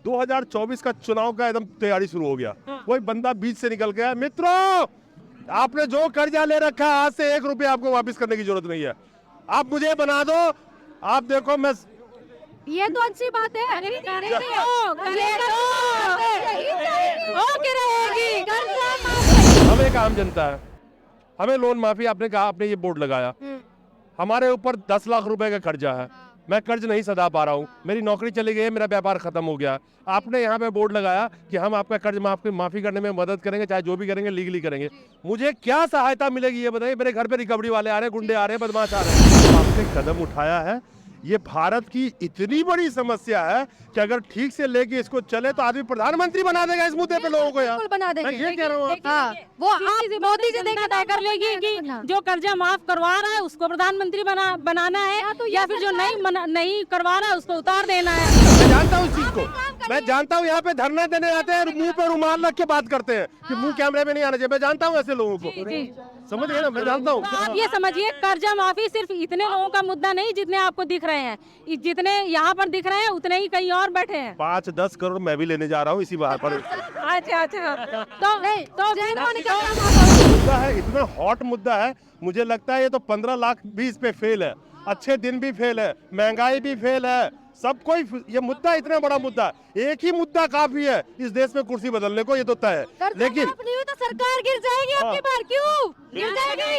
2024 का चुनाव का एकदम तैयारी शुरू हो गया। कोई बंदा बीच से निकल गया, मित्रों आपने जो कर्जा ले रखा है आज से 1 रुपया आपको वापस करने की जरूरत नहीं है, आप मुझे बना दो। आप देखो मैं ये तो अच्छी बात है। हम एक आम जनता है, हमें लोन माफी आपने कहा, आपने ये बोर्ड लगाया, हमारे ऊपर 10 लाख रुपए का कर्जा है, मैं कर्ज नहीं सदा पा रहा हूँ, मेरी नौकरी चली गई है, मेरा व्यापार खत्म हो गया। आपने यहाँ पे बोर्ड लगाया कि हम आपका कर्ज माफी करने में मदद करेंगे, चाहे जो भी करेंगे लीगली करेंगे। मुझे क्या सहायता मिलेगी ये बताइए? मेरे घर पे रिकवरी वाले आ रहे हैं, गुंडे आ रहे हैं, बदमाश आ रहे हैं। आपने कदम उठाया है, ये भारत की इतनी बड़ी समस्या है कि अगर ठीक से लेके इसको चले तो आदमी प्रधानमंत्री बना देगा इस मुद्दे पे लोगों को। यार बना मैं देंगे। ये कह रहा हूँ, हाँ, वो आप मोदी से देखा तय कर लेगी कि जो कर्जा माफ करवा रहा है उसको प्रधानमंत्री बनाना है, या फिर जो नहीं करवा रहा है उसको उतार देना है। मैं जानता हूँ इस चीज को, मैं जानता हूँ। यहाँ पे धरना देने आते हैं, मुंह पे रुमाल रख के बात करते हैं कि मुंह कैमरे में नहीं आना चाहिए। मैं जानता हूँ ऐसे लोगों को, समझ गए ना, मैं जानता हूँ। तो आप ये समझिए कर्जा माफी सिर्फ इतने लोगों का मुद्दा नहीं जितने आपको दिख रहे हैं, जितने यहाँ पर दिख रहे हैं उतने ही कहीं और बैठे हैं। 5-10 करोड़ मैं भी लेने जा रहा हूँ इसी बात पर। अच्छा तो मुद्दा है, इतना हॉट मुद्दा है, मुझे लगता है ये तो 15 लाख भी इस पे फेल है, अच्छे दिन भी फेल है, महंगाई भी फेल है, सब कोई। ये मुद्दा इतना बड़ा मुद्दा है, एक ही मुद्दा काफी है इस देश में कुर्सी बदलने को, ये तो तय है। लेकिन तो सरकार गिर जाएगी आपकी बार, क्यों गिर जाएगी?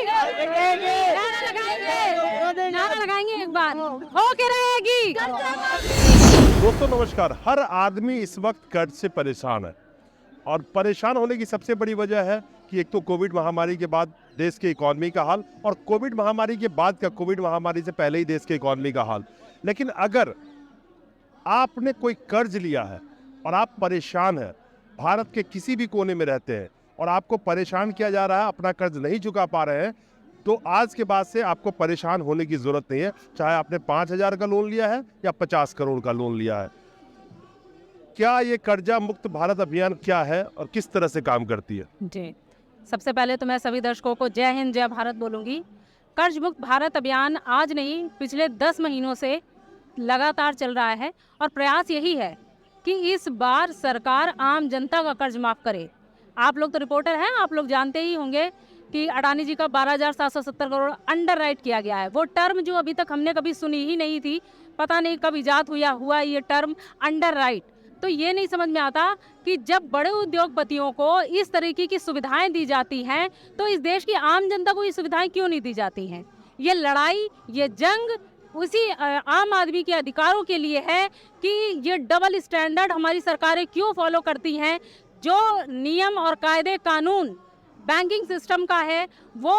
नारा लगाएंगे एक बार, हो के रहेगी। दोस्तों नमस्कार। हर आदमी इस वक्त कर्ज से परेशान है, और परेशान होने की सबसे बड़ी वजह है कि एक तो कोविड महामारी के बाद देश के इकोनॉमी का हाल, और कोविड महामारी के बाद का कोविड महामारी से पहले ही देश के इकोनॉमी का हाल। लेकिन अगर आपने कोई कर्ज लिया है और आप परेशान हैं, भारत के किसी भी कोने में रहते हैं और आपको परेशान किया जा रहा है, अपना कर्ज नहीं चुका पा रहे हैं, तो आज के बाद से आपको परेशान होने की जरूरत नहीं है। चाहे आपने 5,000 का लोन लिया है या 50 करोड़ का लोन लिया है। क्या ये कर्जा मुक्त भारत अभियान क्या है और किस तरह से काम करती है? जी, सबसे पहले तो मैं सभी दर्शकों को जय हिंद जय भारत बोलूँगी। कर्ज मुक्त भारत अभियान आज नहीं, पिछले 10 महीनों से लगातार चल रहा है, और प्रयास यही है कि इस बार सरकार आम जनता का कर्ज माफ़ करे। आप लोग तो रिपोर्टर हैं, आप लोग जानते ही होंगे कि अडानी जी का 12,770 करोड़ अंडर राइट किया गया है। वो टर्म जो अभी तक हमने कभी सुनी ही नहीं थी, पता नहीं कब इजाद हुआ ये टर्म अंडर राइट। तो ये नहीं समझ में आता कि जब बड़े उद्योगपतियों को इस तरीके की सुविधाएं दी जाती हैं तो इस देश की आम जनता को ये सुविधाएं क्यों नहीं दी जाती हैं। ये लड़ाई, ये जंग उसी आम आदमी के अधिकारों के लिए है कि ये डबल स्टैंडर्ड हमारी सरकारें क्यों फॉलो करती हैं। जो नियम और कायदे कानून बैंकिंग सिस्टम का है वो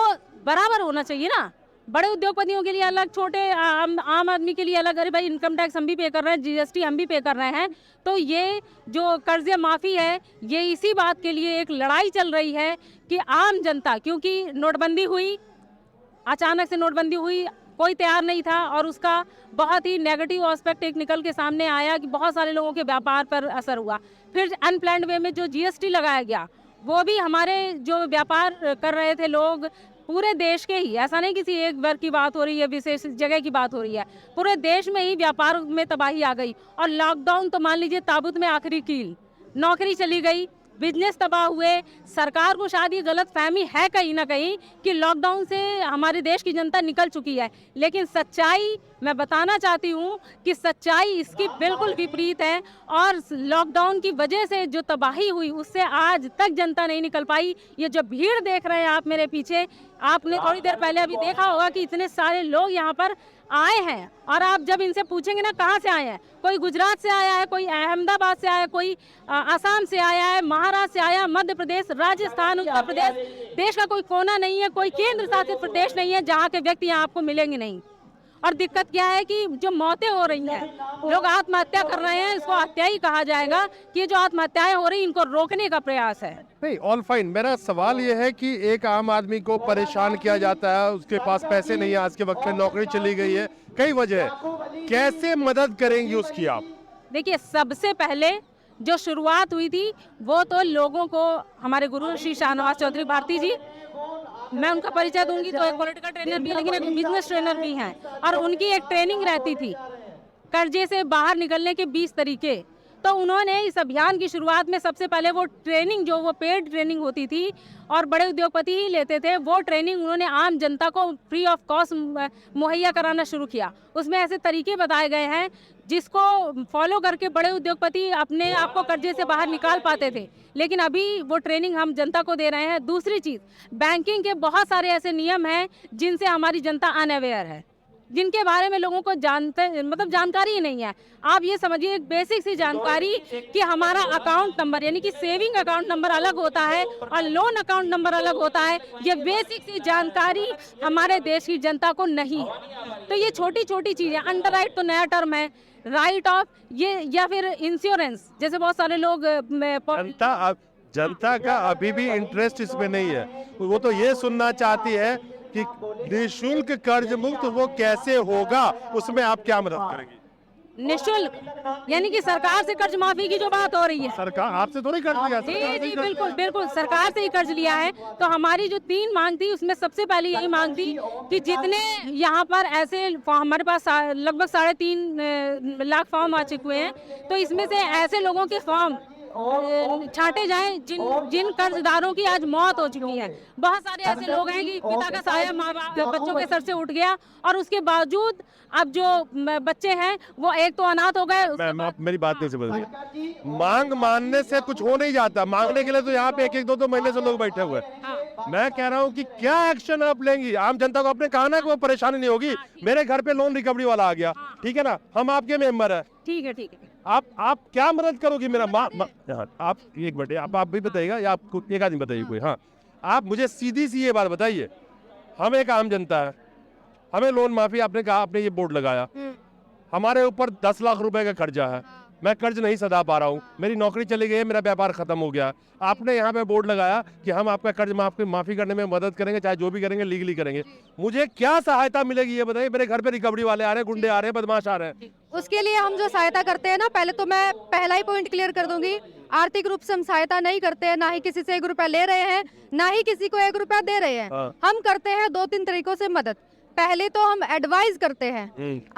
बराबर होना चाहिए ना। बड़े उद्योगपतियों के लिए अलग, छोटे आम आदमी के लिए अलग। अरे भाई, इनकम टैक्स हम भी पे कर रहे हैं, जीएसटी हम भी पे कर रहे हैं। तो ये जो कर्ज माफ़ी है, ये इसी बात के लिए एक लड़ाई चल रही है कि आम जनता, क्योंकि नोटबंदी हुई, अचानक से नोटबंदी हुई, कोई तैयार नहीं था, और उसका बहुत ही नेगेटिव एस्पेक्ट एक निकल के सामने आया कि बहुत सारे लोगों के व्यापार पर असर हुआ। फिर अनप्लान्ड वे में जो जीएसटी लगाया गया, वो भी हमारे जो व्यापार कर रहे थे लोग, पूरे देश के ही, ऐसा नहीं किसी एक वर्ग की बात हो रही है, विशेष जगह की बात हो रही है, पूरे देश में ही व्यापार में तबाही आ गई। और लॉकडाउन तो मान लीजिए ताबूत में आखिरी कील, नौकरी चली गई, बिजनेस तबाह हुए। सरकार को शायद ये गलत फहमी है कहीं ना कहीं कि लॉकडाउन से हमारे देश की जनता निकल चुकी है, लेकिन सच्चाई मैं बताना चाहती हूँ कि सच्चाई इसकी बिल्कुल विपरीत है। और लॉकडाउन की वजह से जो तबाही हुई उससे आज तक जनता नहीं निकल पाई। ये जो भीड़ देख रहे हैं आप मेरे पीछे, आपने थोड़ी देर पहले अभी देखा होगा कि इतने सारे लोग यहाँ पर आए हैं, और आप जब इनसे पूछेंगे ना कहाँ से आए हैं, कोई गुजरात से आया है, कोई अहमदाबाद से आया है, कोई असम से आया है, महाराष्ट्र से आया, मध्य प्रदेश, राजस्थान, उत्तर प्रदेश, देश का कोई कोना नहीं है, कोई केंद्र शासित प्रदेश नहीं है जहाँ के व्यक्ति यहाँ आपको मिलेंगे नहीं। और दिक्कत क्या है कि जो मौतें हो रही हैं, लोग आत्महत्या कर रहे हैं, इसको हत्या ही कहा जाएगा कि जो आत्महत्याएं हो रही हैं इनको रोकने का प्रयास है। नहीं, ऑल फाइन। मेरा सवाल ये है कि एक आम आदमी को परेशान किया जाता है, उसके पास पैसे नहीं है, आज के वक्त में नौकरी चली गई है, कई वजह है, कैसे मदद करेंगी उसकी आप? देखिए, सबसे पहले जो शुरुआत हुई थी वो तो लोगों को, हमारे गुरु श्री शाहनवाज चौधरी भारती जी, मैं उनका परिचय दूंगी तो एक पॉलिटिकल ट्रेनर भी है लेकिन एक बिजनेस ट्रेनर भी हैं, और उनकी एक ट्रेनिंग रहती थी कर्जे से बाहर निकलने के 20 तरीके। तो उन्होंने इस अभियान की शुरुआत में सबसे पहले वो ट्रेनिंग, जो वो पेड ट्रेनिंग होती थी और बड़े उद्योगपति ही लेते थे, वो ट्रेनिंग उन्होंने आम जनता को फ्री ऑफ कॉस्ट मुहैया कराना शुरू किया। उसमें ऐसे तरीके बताए गए हैं जिसको फॉलो करके बड़े उद्योगपति अपने आप को कर्जे से बाहर निकाल पाते थे, लेकिन अभी वो ट्रेनिंग हम जनता को दे रहे हैं। दूसरी चीज़, बैंकिंग के बहुत सारे ऐसे नियम हैं जिनसे हमारी जनता अनअवेयर है, जिनके बारे में लोगों को जानकारी ही नहीं है। आप ये समझिए, एक बेसिक सी जानकारी कि हमारा अकाउंट नंबर यानी कि सेविंग अकाउंट नंबर अलग होता है और लोन अकाउंट नंबर अलग होता है, ये बेसिक सी जानकारी हमारे देश की जनता को नहीं है। तो ये छोटी छोटी चीज़ें, अंडर राइट तो नया टर्म है, राइट ऑफ ये, या फिर इंश्योरेंस, जैसे बहुत सारे लोग जनता का अभी भी इंटरेस्ट इसमें नहीं है। वो तो ये सुनना चाहती है कि निःशुल्क कर्ज मुक्त वो कैसे होगा, उसमें आप क्या मदद करेंगी? निःशुल्क यानी कि सरकार से कर्ज माफी की जो बात हो रही है, सरकार आपसे थोड़ी कर्ज लिया, जी जी बिल्कुल बिल्कुल, सरकार से ही कर्ज लिया है। तो हमारी जो 3 मांग थी उसमें सबसे पहले यही मांग थी कि जितने यहाँ पर ऐसे हमारे पास लगभग 3.5 लाख फॉर्म आ चुके हैं, तो इसमें से ऐसे लोगों के फॉर्म छांटे जाएं जिन कर्जदारों की आज मौत हो चुकी है। बहुत सारे ऐसे लोग हैं कि पिता का साया माँ बाप बच्चों के सर से उठ गया और उसके बावजूद अब जो बच्चे हैं वो एक तो अनाथ हो गए। मेरी बात नहीं समझ, मांग मानने से कुछ हो नहीं जाता। मांगने के लिए तो यहाँ पे 1-2 महीने से लोग बैठे हुए हैं। हाँ। मैं कह रहा हूँ कि क्या एक्शन आप लेंगी? आम जनता को आपने कहा ना कि वो परेशानी नहीं होगी। मेरे घर पे लोन रिकवरी वाला आ गया, ठीक है ना, हम आपके मेंबर है, ठीक है ठीक है। आप क्या मदद करोगी? मेरा आप एक मिनट, आप भी बताइएगा या आपको एक आदमी बताइए कोई? हाँ, आप मुझे सीधी सी ये बात बताइए, हम एक आम जनता है, हमें लोन माफी आपने कहा, आपने ये बोर्ड लगाया, हमारे ऊपर 10 लाख रुपए का कर्जा है, मैं कर्ज नहीं सदा पा रहा हूँ, मेरी नौकरी चली गई है, मेरा व्यापार खत्म हो गया। आपने यहाँ पे बोर्ड लगाया कि हम आपका कर्ज माफी करने में मदद करेंगे, चाहे जो भी करेंगे लीगली करेंगे। मुझे क्या सहायता मिलेगी ये बताइए? मेरे घर पे रिकवरी वाले आ रहे हैं, गुंडे आ रहे हैं, बदमाश आ रहे हैं। उसके लिए हम जो सहायता करते हैं ना, पहले तो मैं पहला ही पॉइंट क्लियर कर दूंगी, आर्थिक रूप से हम सहायता नहीं करते हैं, ना ही किसी से 1 रुपया ले रहे हैं, ना ही किसी को 1 रुपया दे रहे हैं। हम करते हैं 2-3 तरीकों से मदद। पहले तो हम एडवाइस करते हैं।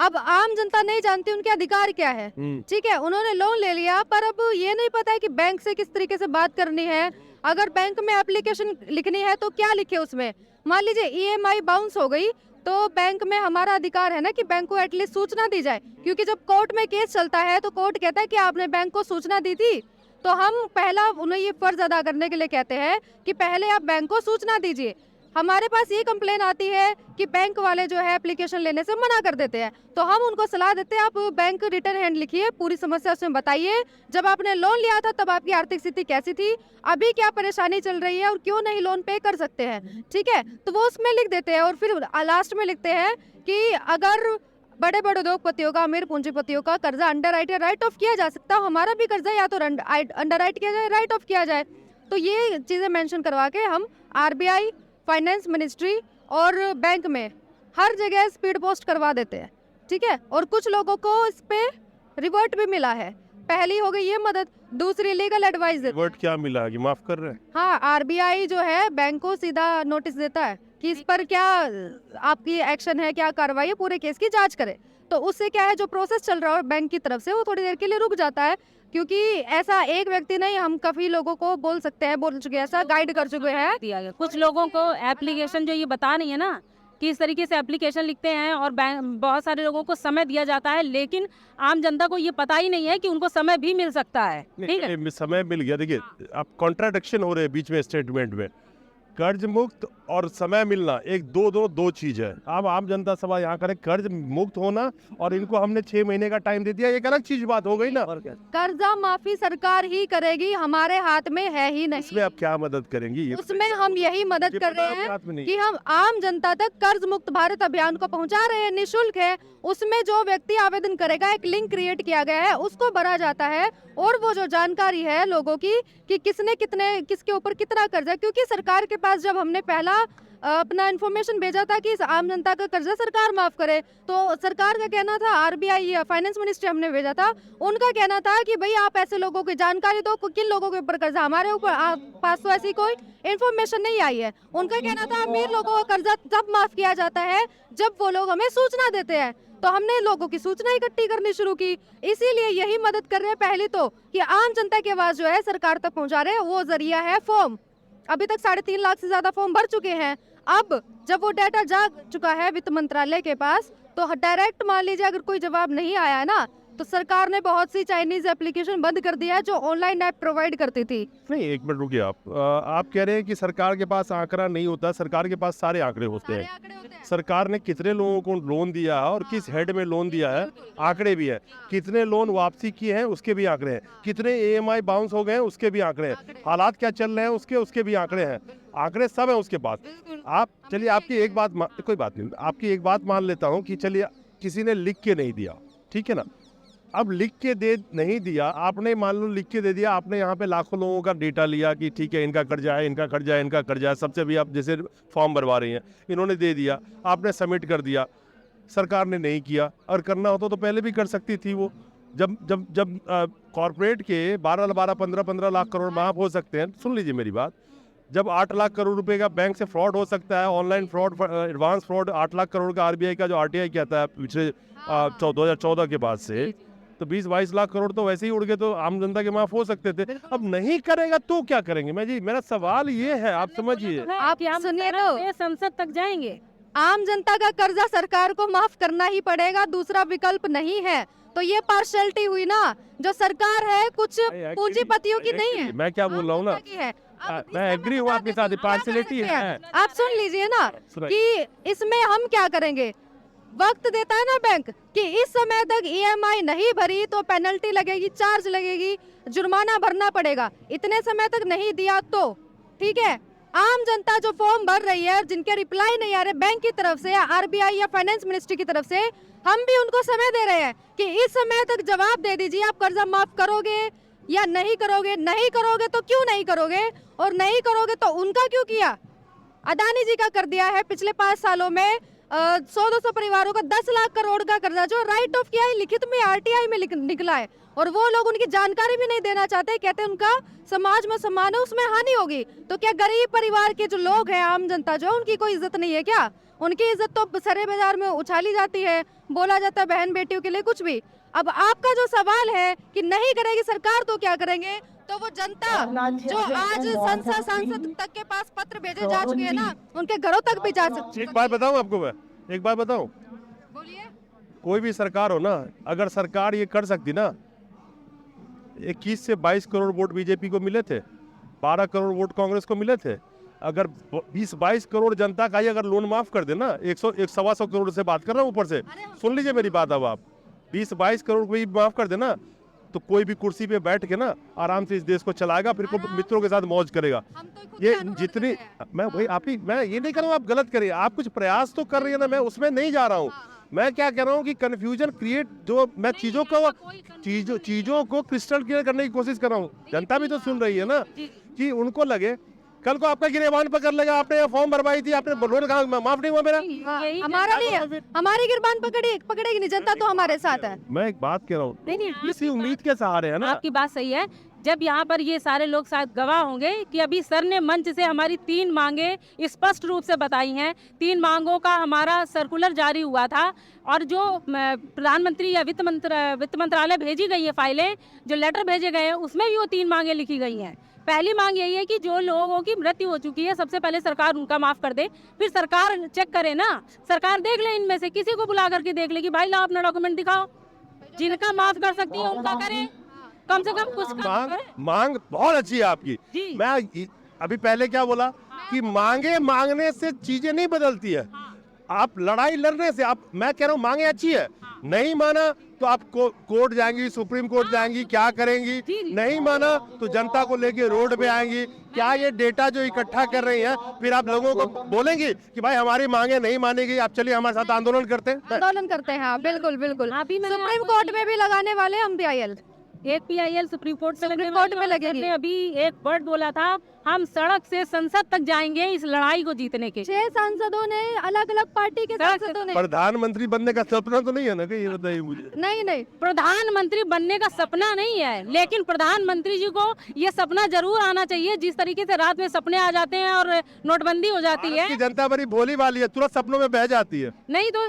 अब आम जनता नहीं जानती उनके अधिकार क्या है, ठीक है, उन्होंने लोन ले लिया पर अब ये नहीं पता है कि बैंक से किस तरीके से बात करनी है। अगर बैंक में एप्लीकेशन लिखनी है तो क्या लिखे उसमें? मान लीजिए EMI बाउंस हो गई तो बैंक में हमारा अधिकार है ना कि बैंक को एटलीस्ट सूचना दी जाए, क्योंकि जब कोर्ट में केस चलता है तो कोर्ट कहता है कि आपने बैंक को सूचना दी थी। तो हम पहला उन्हें ये फर्ज अदा करने के लिए कहते हैं कि पहले आप बैंक को सूचना दीजिए। हमारे पास ये कंप्लेन आती है कि बैंक वाले जो है एप्लीकेशन लेने से मना कर देते हैं, तो हम उनको सलाह देते हैं आप बैंक रिटर्न हैंड लिखिए, पूरी समस्या उसमें बताइए, जब आपने लोन लिया था तब आपकी आर्थिक स्थिति कैसी थी, अभी क्या परेशानी चल रही है और क्यों नहीं लोन पे कर सकते हैं, ठीक है, तो वो उसमें लिख देते हैं। और फिर लास्ट में लिखते हैं कि अगर बड़े बड़े उद्योगपतियों का, अमीर पूंजीपतियों का कर्जा अंडर राइट या राइट ऑफ किया जा सकता है, हमारा भी कर्जा या तो अंडर राइट किया जाए, राइट ऑफ किया जाए। तो ये चीजें मेंशन करवा के हम RBI, फाइनेंस मिनिस्ट्री और बैंक में हर जगह स्पीड पोस्ट करवा देते हैं, ठीक है। और कुछ लोगों को इस पे रिवर्ट भी मिला है। पहली हो गई ये मदद, दूसरी लीगल एडवाइस। रिवर्ट क्या मिला कि माफ कर रहे हैं? हाँ, RBI जो है बैंक को सीधा नोटिस देता है कि इस पर क्या आपकी एक्शन है, क्या कार्रवाई है, पूरे केस की जांच करे। तो उससे क्या है, जो प्रोसेस चल रहा है बैंक की तरफ से वो थोड़ी देर के लिए रुक जाता है, क्योंकि ऐसा एक व्यक्ति नहीं, हम काफी लोगों को बोल चुके हैं, ऐसा गाइड कर चुके हैं। दिया गया कुछ लोगों को एप्लीकेशन जो ये बता नहीं है ना कि इस तरीके से एप्लीकेशन लिखते हैं और बहुत सारे लोगों को समय दिया जाता है, लेकिन आम जनता को ये पता ही नहीं है कि उनको समय भी मिल सकता है। ठीक है, समय मिल गया। देखिए, आप कॉन्ट्राडिक्शन हो रहे हैं बीच में स्टेटमेंट में। कर्ज मुक्त और समय मिलना एक दो चीज है। अब आम जनता सवाल यहाँ करे, कर्ज मुक्त होना और इनको हमने 6 महीने का टाइम दे दिया, एक अलग चीज बात हो गई ना। कर्जा माफी सरकार ही करेगी, हमारे हाथ में है ही नहीं। इसमें आप क्या मदद करेंगी? उसमें हम यही मदद कर रहे हैं कि हम आम जनता तक कर्ज मुक्त भारत अभियान को पहुंचा रहे हैं, निःशुल्क है। उसमें जो व्यक्ति आवेदन करेगा, एक लिंक क्रिएट किया गया है, उसको भरा जाता है और वो जो जानकारी है लोगों की कि किसके ऊपर कितना कर्जा, क्योंकि सरकार के पास जब हमने पहला अपना इन्फॉर्मेशन भेजा था कि आम जनता का कर्जा सरकार माफ करे, तो सरकार का कहना था, RBI या फाइनेंस मिनिस्ट्री हमने भेजा था, उनका कहना था कि भाई आप ऐसे लोगों की जानकारी दो, किन लोगों के ऊपर कर्जा, हमारे ऊपर पास तो ऐसी कोई इन्फॉर्मेशन नहीं आई है। उनका कहना था अमीर लोगों का कर्जा तब माफ किया जाता है जब वो लोग हमें सूचना देते हैं। तो हमने लोगों की सूचना इकट्ठी करनी शुरू की। इसीलिए यही मदद कर रहे हैं पहले तो कि आम जनता की आवाज जो है सरकार तक पहुंचा रहे हैं, वो जरिया है फॉर्म। अभी तक 3.5 लाख से ज्यादा फॉर्म भर चुके हैं। अब जब वो डाटा जा चुका है वित्त मंत्रालय के पास, तो डायरेक्ट मान लीजिए अगर कोई जवाब नहीं आया है ना, तो सरकार ने बहुत सी चाइनीज एप्लीकेशन बंद कर दिया है जो ऑनलाइन ऐप प्रोवाइड करती थी। नहीं, एक मिनट रुकिए आप कह रहे हैं कि सरकार के पास आंकड़ा नहीं होता, सरकार के पास सारे आंकड़े होते सारे हैं। आंकड़े होते हैं। सरकार ने कितने लोगों को लोन दिया है और किस हेड में लोन दिया है, आंकड़े भी है। कितने लोन वापसी किए हैं उसके भी आंकड़े हैं। कितने EMI बाउंस हो गए हैं उसके भी आंकड़े हैं। हालात क्या चल रहे हैं उसके भी आंकड़े हैं। आंकड़े सब हैं उसके पास। आप चलिए, आपकी एक बात कोई बात नहीं, आपकी एक बात मान लेता हूँ कि चलिए किसी ने लिख के नहीं दिया, ठीक है ना। अब लिख के दे नहीं दिया आपने, मान लो लिख के दे दिया आपने, यहाँ पे लाखों लोगों का डेटा लिया कि ठीक है इनका कर्जा है, इनका कर्जा है, इनका कर्जा है, सबसे भी आप जैसे फॉर्म भरवा रही हैं, इन्होंने दे दिया, आपने सबमिट कर दिया, सरकार ने नहीं किया। और करना होता तो पहले भी कर सकती थी वो। जब जब जब कॉर्पोरेट के 12 15 लाख करोड़ माफ हो सकते हैं, सुन लीजिए मेरी बात, जब 8 लाख करोड़ रुपए का बैंक से फ्रॉड हो सकता है, online fraud, advance fraud 8 lakh crore का RBI का जो RTI कहता है पिछले 2014 के बाद से, तो 20-22 लाख करोड़ तो वैसे ही उड़ गए, तो आम जनता के माफ हो सकते थे। अब नहीं करेगा तो क्या करेंगे? मेरा सवाल ये है, आप समझिए। आप सुनिए तो, संसद तक जाएंगे। आम जनता का कर्जा सरकार को माफ करना ही पड़ेगा, दूसरा विकल्प नहीं है। तो ये पार्शियलिटी हुई ना, जो सरकार है कुछ पूंजीपतियों की नहीं है। मैं क्या बोल रहा हूँ ना, मैं एग्री हूँ आपके साथ, पार्शियलिटी है। आप सुन लीजिए ना कि इसमें हम क्या करेंगे। वक्त देता है ना बैंक कि इस समय तक EMI नहीं भरी तो पेनल्टी लगेगी, चार्ज लगेगी, जुर्माना भरना पड़ेगा। इतने समय तक नहीं दिया तो ठीक है। आम जनता जो फॉर्म भर रही है, जिनके रिप्लाई नहीं आ रहे बैंक की तरफ से या RBI या फाइनेंस मिनिस्ट्री की तरफ से, हम भी उनको समय दे रहे हैं कि इस समय तक जवाब दे दीजिए, आप कर्जा माफ करोगे या नहीं करोगे। नहीं करोगे तो क्यों नहीं करोगे, और नहीं करोगे तो उनका क्यों किया। अदानी जी का कर दिया है पिछले 5 सालों में 100-200 परिवारों का 10 लाख करोड़ का कर्जा जो राइट ऑफ किया है, लिखित में RTI में निकला है, और वो लोग उनकी जानकारी भी नहीं देना चाहते। कहते हैं उनका समाज में सम्मान है, उसमें हानि होगी। तो क्या गरीब परिवार के जो लोग हैं, आम जनता जो, उनकी कोई इज्जत नहीं है क्या? उनकी इज्जत तो सरे बाजार में उछाली जाती है, बोला जाता है बहन बेटियों के लिए कुछ भी। अब आपका जो सवाल है कि नहीं करेगी सरकार तो क्या करेंगे, तो वो जनता जो आज संसद सांसद तक के पास पत्र भेजे जा चुके हैं ना, उनके घरों तक भी जा सकते। एक बात बताऊं आपको, मैं एक बात बताऊं, बोलिए। कोई भी सरकार हो ना, अगर सरकार ये कर सकती ना, 21 से 22 करोड़ वोट बीजेपी को मिले थे, 12 करोड़ वोट कांग्रेस को मिले थे। अगर 20-22 करोड़ जनता का ही अगर लोन माफ कर देना, 100-125 करोड़ से बात कर रहा हूँ ऊपर से, सुन लीजिए मेरी बात। अब आप 20-22 करोड़ को भी माफ कर देना, तो कोई भी कुर्सी पे बैठ के ना आराम से इस देश को चलाएगा, फिर मित्रों के साथ मौज करेगा। ये जितनी मैं ये नहीं कर रहा हूँ आप गलत करिए, आप कुछ प्रयास तो कर रही है ना, मैं उसमें नहीं जा रहा हूँ। मैं क्या कह रहा हूँ कि कंफ्यूजन क्रिएट, जो मैं चीजों को क्रिस्टल क्लियर करने की कोशिश कर रहा हूँ। जनता भी तो सुन रही है ना, कि उनको लगे कल को आपका गिरबान पकड़ लेगा, आपने फॉर्म भरवाई थी, आपने लोन कहा माफ नहीं हुआ मेरा, हमारा नहीं है, हमारी गिरबान पकड़ेगी नहीं, जनता तो हमारे साथ है। मैं एक बात कह रहा हूँ, नहीं, इसी उम्मीद के सहारे है ना। आपकी बात सही है। जब यहाँ पर ये सारे लोग शायद गवाह होंगे कि अभी सर ने मंच से हमारी 3 मांगे स्पष्ट रूप से बताई हैं। 3 मांगों का हमारा सर्कुलर जारी हुआ था, और जो प्रधानमंत्री या वित्त मंत्रालय भेजी गई है फाइलें, जो लेटर भेजे गए हैं, उसमें भी वो 3 मांगे लिखी गई हैं। पहली मांग यही है कि जो लोगों की मृत्यु हो चुकी है, सबसे पहले सरकार उनका माफ कर दे। फिर सरकार चेक करे ना, सरकार देख ले, इनमें से किसी को बुला करके देख ले कि भाई लाओ अपना डॉक्यूमेंट दिखाओ, जिनका माफ कर सकती है उनका करें, कम से कम कुछ मांग बहुत अच्छी है आपकी। मैं अभी पहले क्या बोला कि मांगने से चीजें नहीं बदलती है, आप लड़ाई लड़ने से। आप, मैं कह रहा हूँ मांगे अच्छी है, नहीं माना तो आप कोर्ट जाएंगी, सुप्रीम कोर्ट जाएंगी, क्या करेंगी? नहीं माना तो जनता को लेके रोड पे आएंगी। क्या ये डेटा जो इकट्ठा कर रही हैं, फिर आप लोगों को बोलेंगी कि भाई हमारी मांगे नहीं मानेगी, आप चलिए हमारे साथ आंदोलन करते हैं। आंदोलन करते हैं, हाँ बिल्कुल बिल्कुल। सुप्रीम कोर्ट में भी लगाने वाले हम भी IL। एक PIL सुप्रीम कोर्ट में सुप्रीम कोर्ट में लगेगी। ने अभी एक वर्ड बोला था, हम सड़क से संसद तक जाएंगे इस लड़ाई को जीतने के। 6 सांसदों ने, अलग अलग पार्टी के सांसदों ने। प्रधानमंत्री बनने का सपना तो नहीं है ना, कहीं ये बताइए मुझे। नहीं नहीं, प्रधानमंत्री बनने का सपना नहीं है, लेकिन प्रधानमंत्री जी को ये सपना जरूर आना चाहिए। जिस तरीके से रात में सपने आ जाते हैं और नोटबंदी हो जाती है, भारत की जनता बड़ी भोली वाली है, तुरंत सपनों में बह जाती है। नहीं तो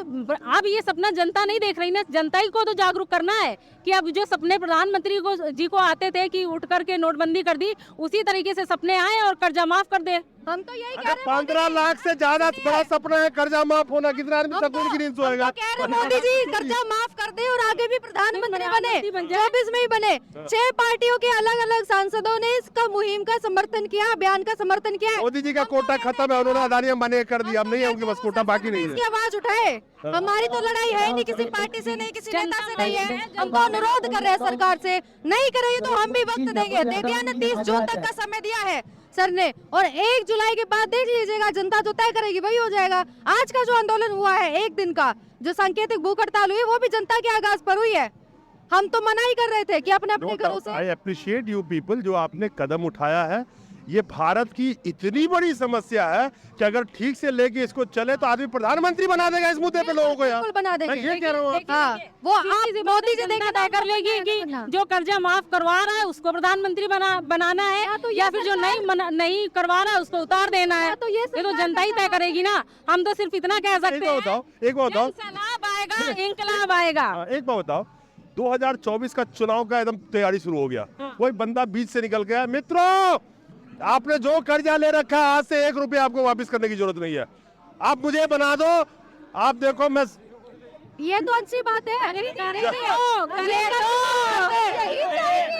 अब ये सपना जनता नहीं देख रही ना, जनता ही को तो जागरूक करना है कि अब जो सपने प्रधानमंत्री जी को आते थे कि उठ करके नोटबंदी कर दी, उसी तरीके से सपने आए और कर्जा माफ कर दे। हम तो यही कह अगर रहे हैं 15 लाख से ज्यादा बड़ा सपना है कर्जा माफ होना, कितना आदमी सुकून की नींद सोएगा। कह रहे मोदी जी कर्जा माफ कर दे और आगे भी प्रधानमंत्री बने, 24 में ही बने। 6 पार्टियों के अलग अलग सांसदों ने इसका मुहिम का समर्थन किया, अभियान का समर्थन किया है। मोदी जी का कोटा खत्म है, उन्होंने अदानी अंबानी कर दिया, अब नहीं है उनके पास कोटा, बाकी नहीं इसकी है। आवाज उठाए। हमारी तो लड़ाई है ही नहीं, किसी पार्टी से नहीं, किसी नेता से नहीं है। हम तो अनुरोध कर रहे हैं सरकार से, नहीं कर रही तो हम भी वक्त देंगे। दे दिया ना, 30 जून तक का समय दिया है सर ने, और 1 जुलाई के बाद देख लीजिएगा, जनता जो तय करेगी वही हो जाएगा। आज का जो आंदोलन हुआ है 1 दिन का, जो सांकेतिक भूख हड़ताल हुई, वो भी जनता के आगाज पर हुई है। हम तो मना ही कर रहे थे कि अपने अपने घरों से। आई अप्रिशिएट यू पीपल जो आपने कदम उठाया है। ये भारत की इतनी बड़ी समस्या है कि अगर ठीक से लेके इसको चले तो आदमी प्रधानमंत्री बना देगा इस मुद्दे पे लोगों को यार। बिल्कुल बना देंगे। मैं ये कह रहा हूँ आप- हाँ, वो आप मोदी जी जनता तय कर लेगी कि जो कर्जा माफ करवा रहा है उसको प्रधानमंत्री बनाना है, तो या फिर जो नहीं करवा रहा है उसको उतार देना है। तो ये ये तो जनता ही तय करेगी ना, हम तो सिर्फ इतना कह एक सकते बात हैं। बताओ, एक बात बताओ, इंकलाब आएगा, इंकलाब आएगा। हाँ, एक बात बताओ, 2024 का चुनाव का एकदम तैयारी शुरू हो गया, कोई बंदा बीच से निकल गया, मित्रों आपने जो कर्जा ले रखा है आज से 1 रुपया आपको वापस करने की जरूरत नहीं है, आप मुझे बना दो। आप देखो मैं ये तो अच्छी बात है।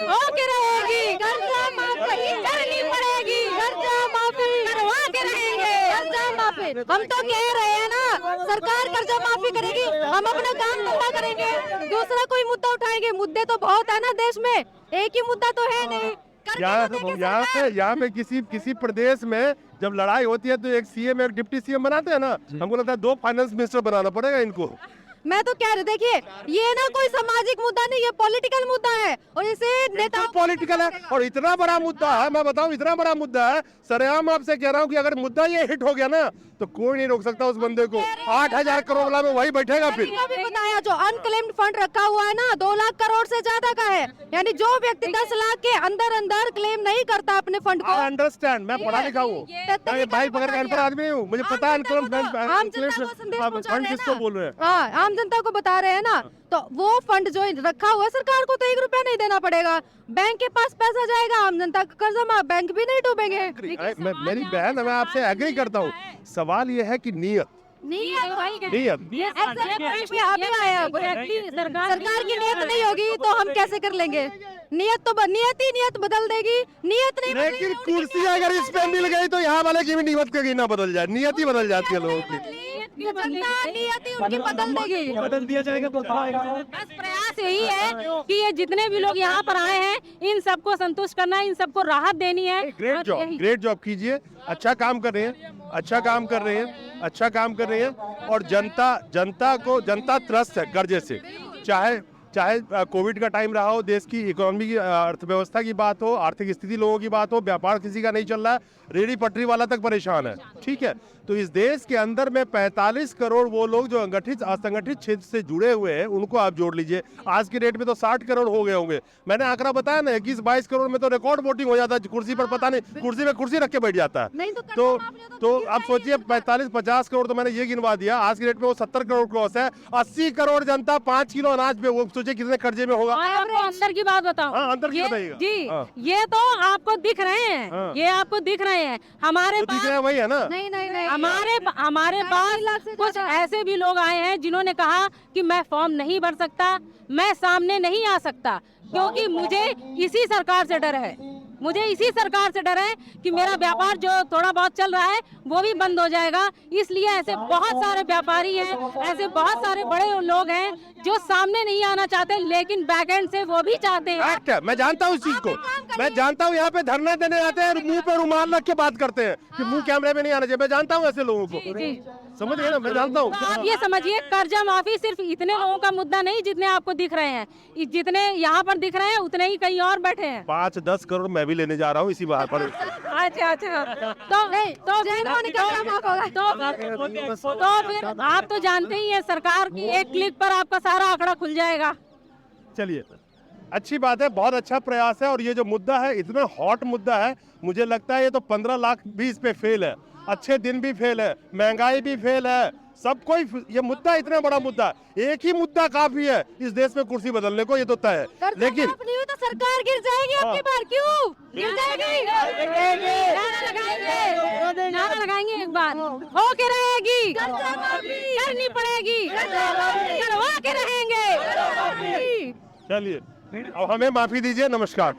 होके रहेगी, कर्जा माफी करनी पड़ेगी, कर्जा माफी करवा के रहेंगे, कर्जा माफी। हम तो कह रहे हैं ना, सरकार कर्जा माफी करेगी, हम अपना काम धंधा करेंगे, दूसरा कोई मुद्दा उठाएंगे। मुद्दे तो बहुत है ना देश में, एक ही मुद्दा तो है नहीं। यहाँ पे किसी प्रदेश में जब लड़ाई होती है तो एक सीएम एक डिप्टी सीएम बनाते हैं ना, हमको लगता है 2 फाइनेंस मिनिस्टर बनाना पड़ेगा इनको। मैं तो कह रही, देखिए ये ना कोई सामाजिक मुद्दा नहीं, ये पॉलिटिकल मुद्दा है और इसे नेता पॉलिटिकल है और इतना बड़ा मुद्दा है। मैं बताऊं इतना बड़ा मुद्दा है, सरेआम आपसे कह रहा हूं कि अगर मुद्दा ये हिट हो गया ना तो कोई नहीं रोक सकता उस बंदे को। 8,000 करोड़ वाला में वही बैठेगा फिर। भी बताया, जो अनक्लेम्ड फंड रखा हुआ है ना 2 लाख करोड़ से ज्यादा का है, यानी जो व्यक्ति 10 लाख के अंदर क्लेम नहीं करता अपने फंड को। अंडरस्टैंड, मैं पढ़ा लिखा हूँ, मैं भाई पकड़ का अनपढ़ आदमी हूँ, मुझे पता है अनक्लेम्ड फंड किसको बोल रहे हैं। हाँ, आम जनता को बता रहे हैं ना, तो वो फंड जो रखा हुआ है सरकार को तो 1 रुपया नहीं देना पड़ेगा, बैंक के पास पैसा जाएगा, आम जनता का कर्जा माफ, बैंक भी नहीं डूबेंगे। मेरी बहन, मैं आपसे एग्री करता हूँ, सवाल ये है कि नीयत सरकार की नियत नहीं होगी तो हम कैसे कर लेंगे? नियत बदल देगी, नियत नहीं लेकिन कुर्सी अगर इस पे मिल गई तो यहाँ वाले की भी नियत की ना बदल जाए, नियत ही बदल जाती है लोगों की। नियत ही उनकी बदल देगी। बदल दिया जाएगा तो बस प्रयास यही है कि ये जितने भी लोग यहाँ पर आए हैं इन सबको संतुष्ट करना है, इन सबको राहत देनी है। ग्रेट जॉब कीजिए, अच्छा काम कर रहे हैं, अच्छा काम कर रहे हैं, अच्छा काम कर रहे हैं। और जनता त्रस्त है कर्जे से, चाहे कोविड का टाइम रहा हो, देश की इकोनॉमी की अर्थव्यवस्था की बात हो, आर्थिक स्थिति लोगों की बात हो, व्यापार किसी का नहीं चल रहा है, रेडी पटरी वाला तक परेशान है, ठीक है। तो इस देश के अंदर में 45 करोड़ वो लोग जो असंगठित क्षेत्र से जुड़े हुए हैं उनको आप जोड़ लीजिए, आज के डेट में तो 60 करोड़ हो गए होंगे। मैंने आंकड़ा बताया ना, 21-22 करोड़ में तो रिकॉर्ड वोटिंग हो जाता है, कुर्सी पर पता नहीं कुर्सी पे कुर्सी रख के बैठ जाता है। तो अब सोचिए 45-50 करोड़ तो मैंने ये गिनवा दिया, आज के डेट में वो 70 करोड़ क्रॉस है। 80 करोड़ जनता 5 किलो अनाज पे, वो सोचिए कितने कर्जे में होगा। आपको अंदर की बात बताओ। हाँ, अंदर की बताइएगा जी। ये तो आपको दिख रहे हैं, ये आपको दिख रहे हैं, हमारे दिख रहे हैं वही है ना। नहीं, हमारे पास कुछ ऐसे भी लोग आए हैं जिन्होंने कहा कि मैं फॉर्म नहीं भर सकता, मैं सामने नहीं आ सकता, क्योंकि मुझे इसी सरकार से डर है, मुझे इसी सरकार से डर है कि मेरा व्यापार जो थोड़ा बहुत चल रहा है वो भी बंद हो जाएगा। इसलिए ऐसे बहुत सारे व्यापारी हैं, ऐसे बहुत सारे बड़े लोग हैं जो सामने नहीं आना चाहते, लेकिन बैकएंड से वो भी चाहते हैं। फैक्ट है, मैं जानता हूँ इस चीज को, मैं जानता हूँ। यहाँ पे धरना देने आते हैं, मुंह पे रुमाल रख के बात करते हैं कि मुंह कैमरे में नहीं आना चाहिए, मैं जानता हूँ ऐसे लोगों को। समझ गए ना, मैं जानता हूँ। तो आप ये समझिए कर्जा माफी सिर्फ इतने लोगों का मुद्दा नहीं जितने आपको दिख रहे हैं, जितने यहाँ पर दिख रहे हैं उतने ही कहीं और बैठे हैं। 5-10 करोड़ मैं भी लेने जा रहा हूँ इसी बात पर। अच्छा अच्छा, तो जैन होने का क्या माफ होगा? तो फिर आप तो जानते ही हैं सरकार की एक क्लिक पर आपका सारा आंकड़ा खुल जाएगा। चलिए, अच्छी बात है, बहुत अच्छा प्रयास है। और ये जो मुद्दा है इतना हॉट मुद्दा है, मुझे लगता है ये तो 15 लाख भी इस पे फेल है, अच्छे दिन भी फेल है, महंगाई भी फेल है, सब कोई ये मुद्दा इतना बड़ा मुद्दा है। एक ही मुद्दा काफी है इस देश में कुर्सी बदलने को, ये तो तय है। लेकिन नहीं हुई तो सरकार गिर जाएगी आपकी बार, क्यों गिर जाएगी? नारा लगाएंगे एक बार, हो के रहेगी, करनी पड़ेगी, करवा के रहेंगे। चलिए, अब हमें माफी दीजिए, नमस्कार।